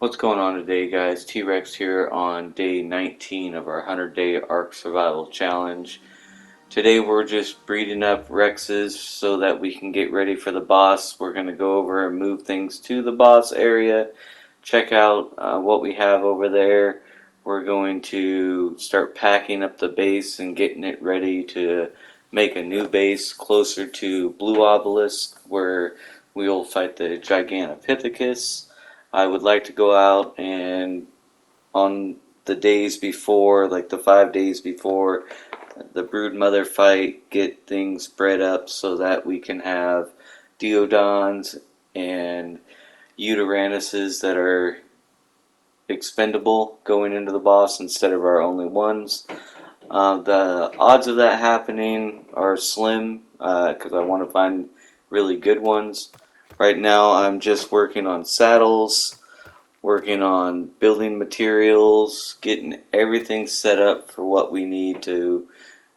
What's going on today, guys? T-Rex here on day 19 of our 100-day Ark Survival Challenge. Today we're just breeding up Rexes so that we can get ready for the boss. We're going to go over and move things to the boss area, check out what we have over there. We're going to start packing up the base and getting it ready to make a new base closer to Blue Obelisk, where we'll fight the Gigantopithecus. I would like to go out and on the days before, like the 5 days before the brood mother fight, get things bred up so that we can have Deodons and Yutyrannus that are expendable going into the boss instead of our only ones. The odds of that happening are slim because I want to find really good ones. Right now I'm just working on saddles, working on building materials, getting everything set up for what we need to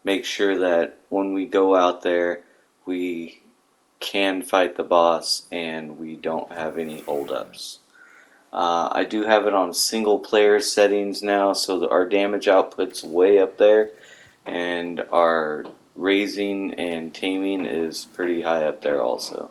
make sure that when we go out there, we can fight the boss and we don't have any holdups. I do have it on single player settings now, so that our damage output's way up there, and our raising and taming is pretty high up there also.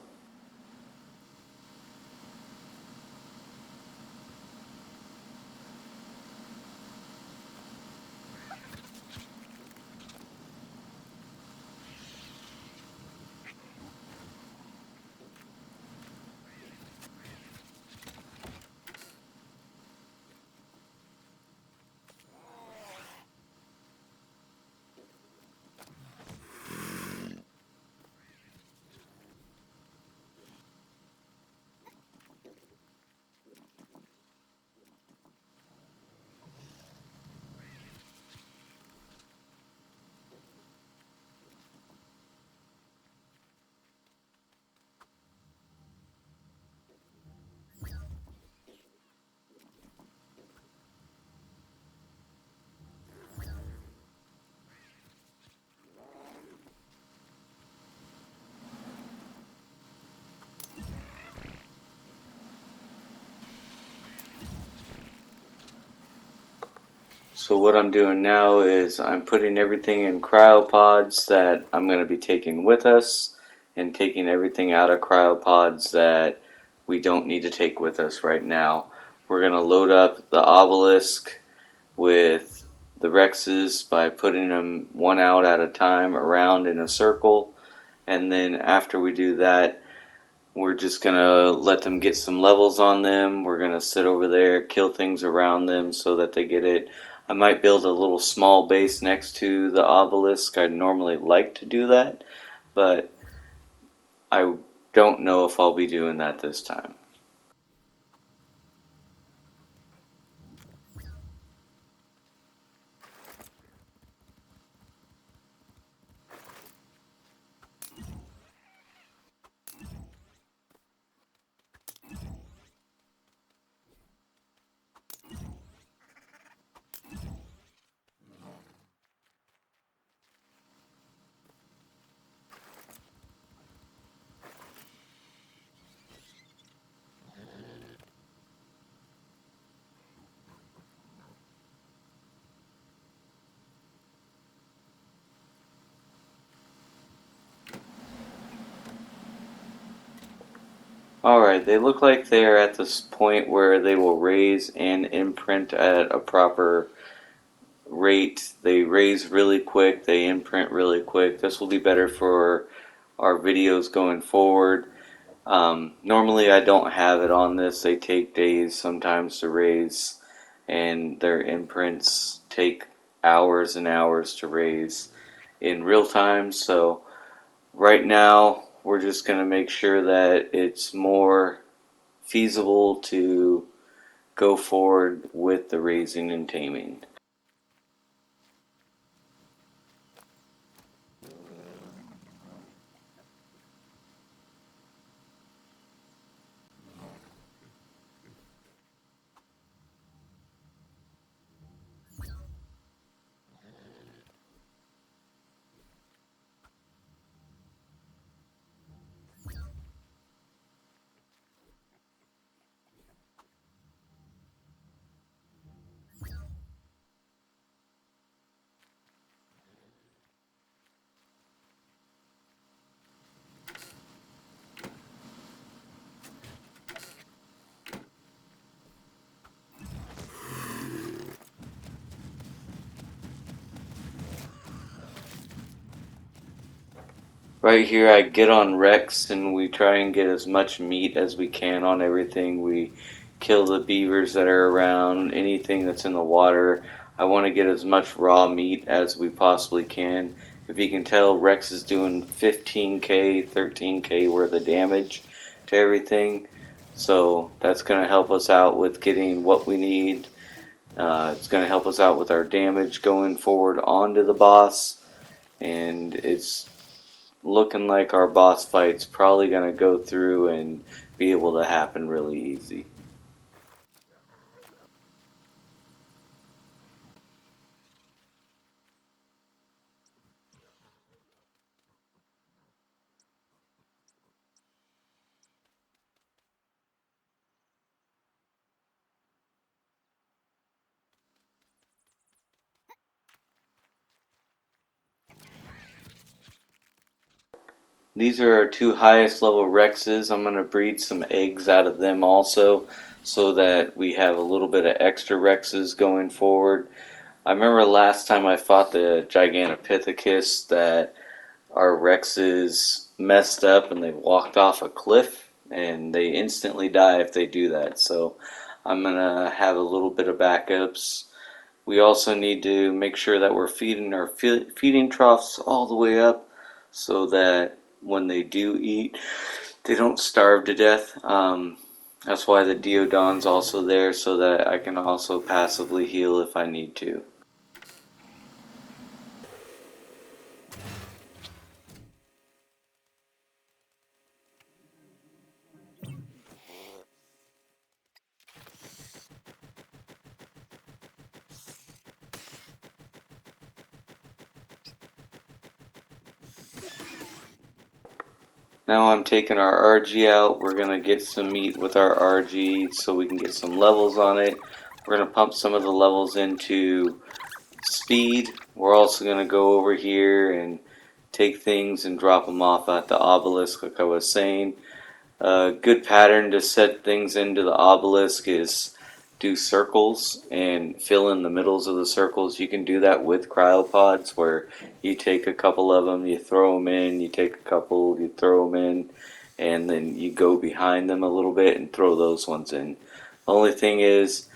So what I'm doing now is I'm putting everything in cryopods that I'm going to be taking with us, and taking everything out of cryopods that we don't need to take with us right now. We're going to load up the obelisk with the Rexes by putting them one out at a time around in a circle, and then after we do that, we're just going to let them get some levels on them. We're going to sit over there, kill things around them so that they get it. I might build a little small base next to the obelisk. I normally like to do that, but I don't know if I'll be doing that this time. Alright, they look like they are at this point where they will raise and imprint at a proper rate. They raise really quick, they imprint really quick. This will be better for our videos going forward. Normally I don't have it on this. They take days sometimes to raise, and their imprints take hours and hours to raise in real time. So right now we're just going to make sure that it's more feasible to go forward with the raising and taming. Right here, I get on Rex and we try and get as much meat as we can on everything. We kill the beavers that are around, anything that's in the water. I want to get as much raw meat as we possibly can. If you can tell, Rex is doing 15k, 13k worth of damage to everything. So that's going to help us out with getting what we need. It's going to help us out with our damage going forward onto the boss. And it's looking like our boss fight's probably going to go through and be able to happen really easy. These are our two highest level Rexes. I'm going to breed some eggs out of them also so that we have a little bit of extra Rexes going forward. I remember last time I fought the Gigantopithecus that our Rexes messed up and they walked off a cliff and they instantly die if they do that. So I'm going to have a little bit of backups. We also need to make sure that we're feeding our feeding troughs all the way up so that when they do eat, they don't starve to death. That's why the Deodon's also there so that I can also passively heal if I need to. Now I'm taking our RG out. We're going to get some meat with our RG so we can get some levels on it. We're going to pump some of the levels into speed. We're also going to go over here and take things and drop them off at the obelisk like I was saying. A good pattern to set things into the obelisk is do circles and fill in the middles of the circles. You can do that with cryopods where you take a couple of them, you throw them in, you take a couple, you throw them in, and then you go behind them a little bit and throw those ones in. The only thing is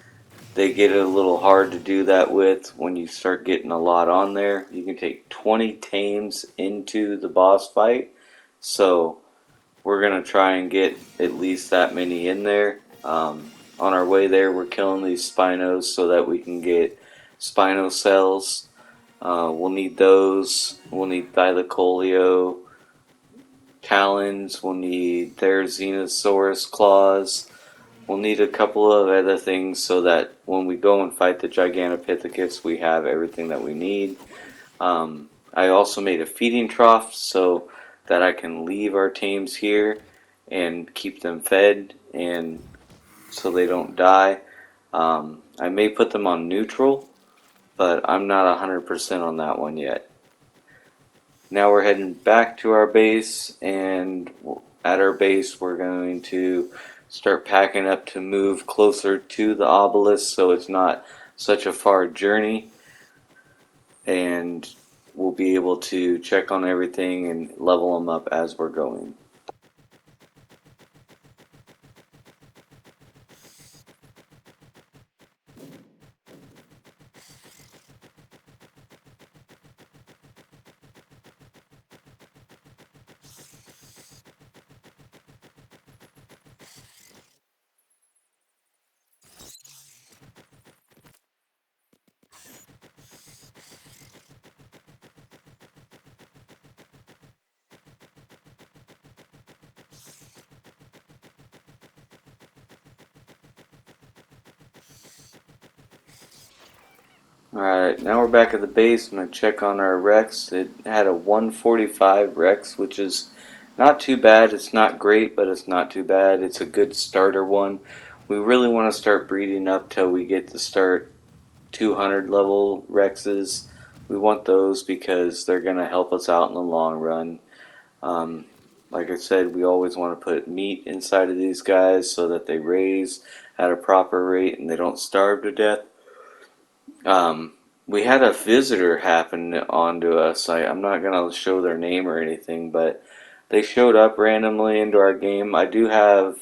they get it a little hard to do that with when you start getting a lot on there. You can take 20 tames into the boss fight, so we're going to try and get at least that many in there. On our way there, we're killing these Spinos so that we can get Spino cells. We'll need those. We'll need Thylacoleo talons. We'll need Therizinosaurus claws. We'll need a couple of other things so that when we go and fight the Gigantopithecus, we have everything that we need. I also made a feeding trough so that I can leave our tames here and keep them fed and so they don't die. I may put them on neutral, but I'm not 100% on that one yet. Now we're heading back to our base, and at our base we're going to start packing up to move closer to the obelisk so it's not such a far journey, and we'll be able to check on everything and level them up as we're going. Alright, now we're back at the base. I'm going to check on our Rex. It had a 145 Rex, which is not too bad. It's not great, but it's not too bad. It's a good starter one. We really want to start breeding up till we get to start 200 level Rexes. We want those because they're going to help us out in the long run. Like I said, we always want to put meat inside of these guys so that they raise at a proper rate and they don't starve to death. We had a visitor happen onto us. I'm not gonna show their name or anything, but they showed up randomly into our game. I do have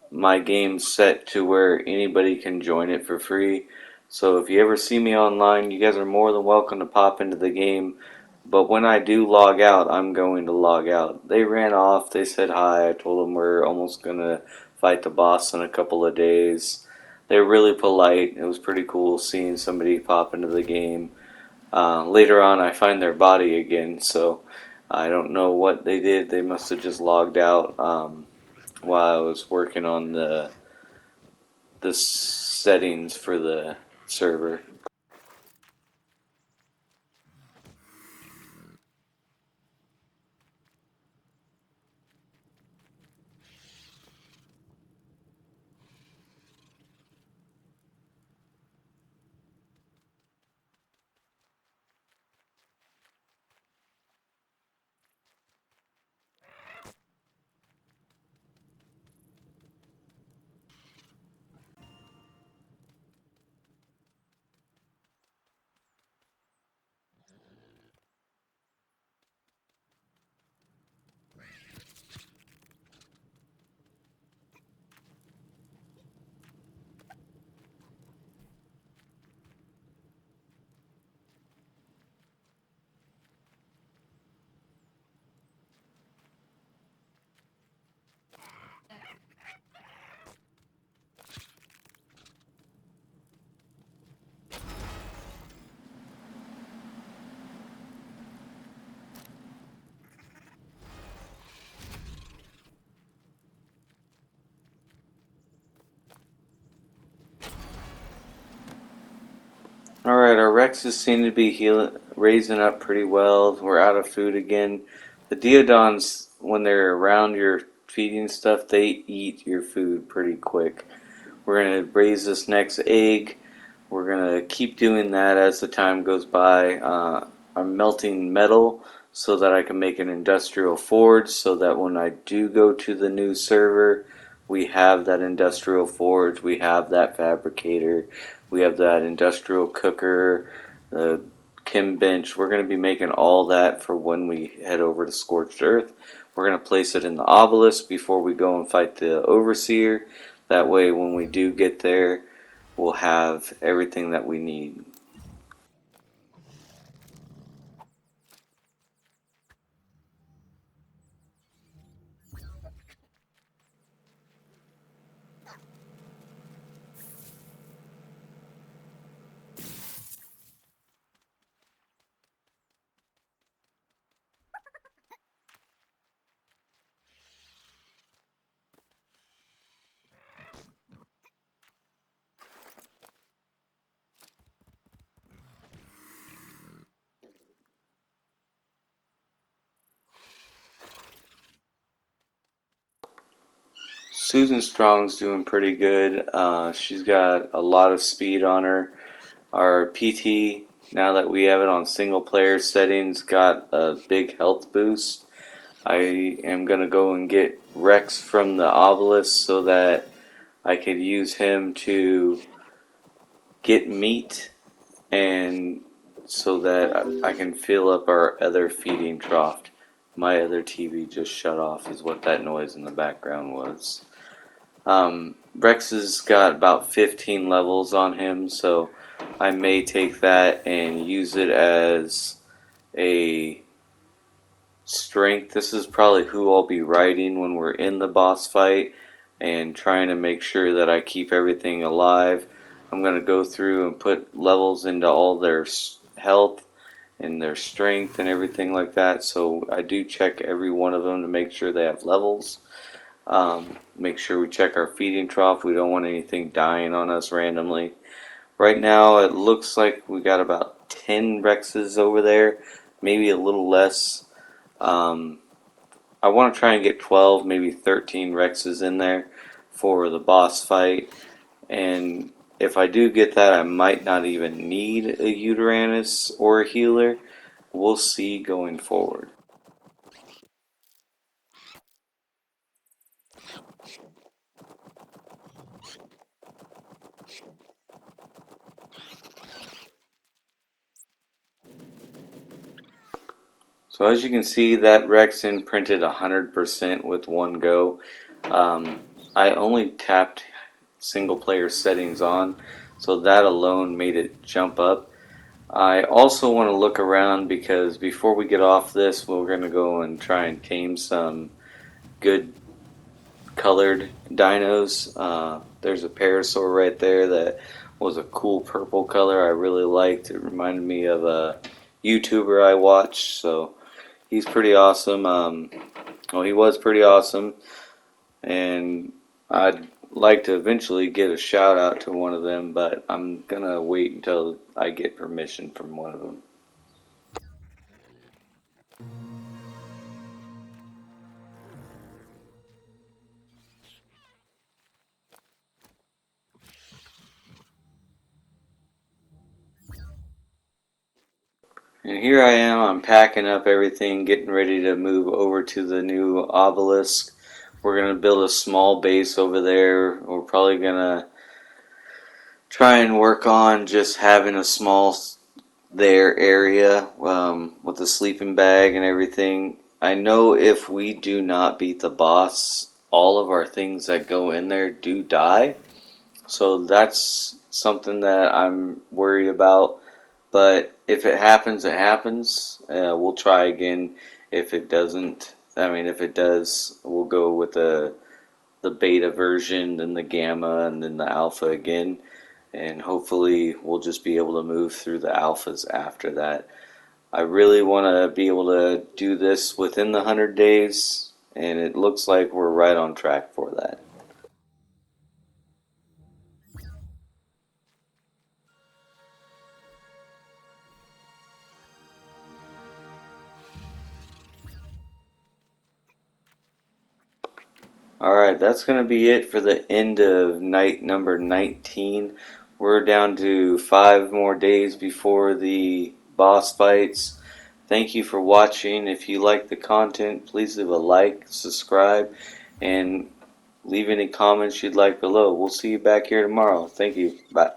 my game set to where anybody can join it for free. So if you ever see me online, you guys are more than welcome to pop into the game. But when I do log out, I'm going to log out. They ran off. They said hi. I told them we're almost gonna fight the boss in a couple of days. They were really polite. It was pretty cool seeing somebody pop into the game. Later on, I find their body again, so I don't know what they did. They must have just logged out while I was working on the settings for the server. Alright, our Rexes seem to be raising up pretty well. We're out of food again. The Deodons, when they're around your feeding stuff, they eat your food pretty quick. We're going to raise this next egg. We're going to keep doing that as the time goes by. I'm melting metal so that I can make an industrial forge so that when I do go to the new server, we have that industrial forge, we have that fabricator, we have that industrial cooker, the chem bench. We're going to be making all that for when we head over to Scorched Earth. We're going to place it in the obelisk before we go and fight the Overseer. That way, when we do get there, we'll have everything that we need. Susan Strong's doing pretty good. She's got a lot of speed on her. Our PT, now that we have it on single player settings, got a big health boost. I am going to go and get Rex from the obelisk so that I could use him to get meat and so that I can fill up our other feeding trough. My other TV just shut off, is what that noise in the background was. Rex has got about 15 levels on him, so I may take that and use it as a strength. This is probably who I'll be riding when we're in the boss fight and trying to make sure that I keep everything alive. I'm going to go through and put levels into all their health and their strength and everything like that. So I do check every one of them to make sure they have levels. Make sure we check our feeding trough. We don't want anything dying on us randomly. Right now it looks like we got about 10 Rexes over there, maybe a little less. Um, I want to try and get 12, maybe 13 Rexes in there for the boss fight. And if I do get that, I might not even need a Uteranus or a healer. We'll see going forward. So as you can see, that Rexin printed 100% with one go. I only tapped single player settings on, so that alone made it jump up. I also want to look around because before we get off this, we're going to go and try and tame some good colored dinos. There's a parasaur right there that was a cool purple color I really liked. It reminded me of a YouTuber I watched, so he's pretty awesome. Well, he was pretty awesome, and I'd like to eventually get a shout out to one of them, but I'm gonna wait until I get permission from one of them. And here I am, I'm packing up everything, getting ready to move over to the new obelisk. We're going to build a small base over there. We're probably going to try and work on just having a small there area with a sleeping bag and everything. I know if we do not beat the boss, all of our things that go in there do die. So that's something that I'm worried about. But if it happens, it happens. We'll try again. If it doesn't, if it does, we'll go with the beta version, then the gamma, and then the alpha again. And hopefully, we'll just be able to move through the alphas after that. I really want to be able to do this within the 100 days, and it looks like we're right on track for that. Alright, that's going to be it for the end of night number 19. We're down to 5 more days before the boss fights. Thank you for watching. If you like the content, please leave a like, subscribe, and leave any comments you'd like below. We'll see you back here tomorrow. Thank you. Bye.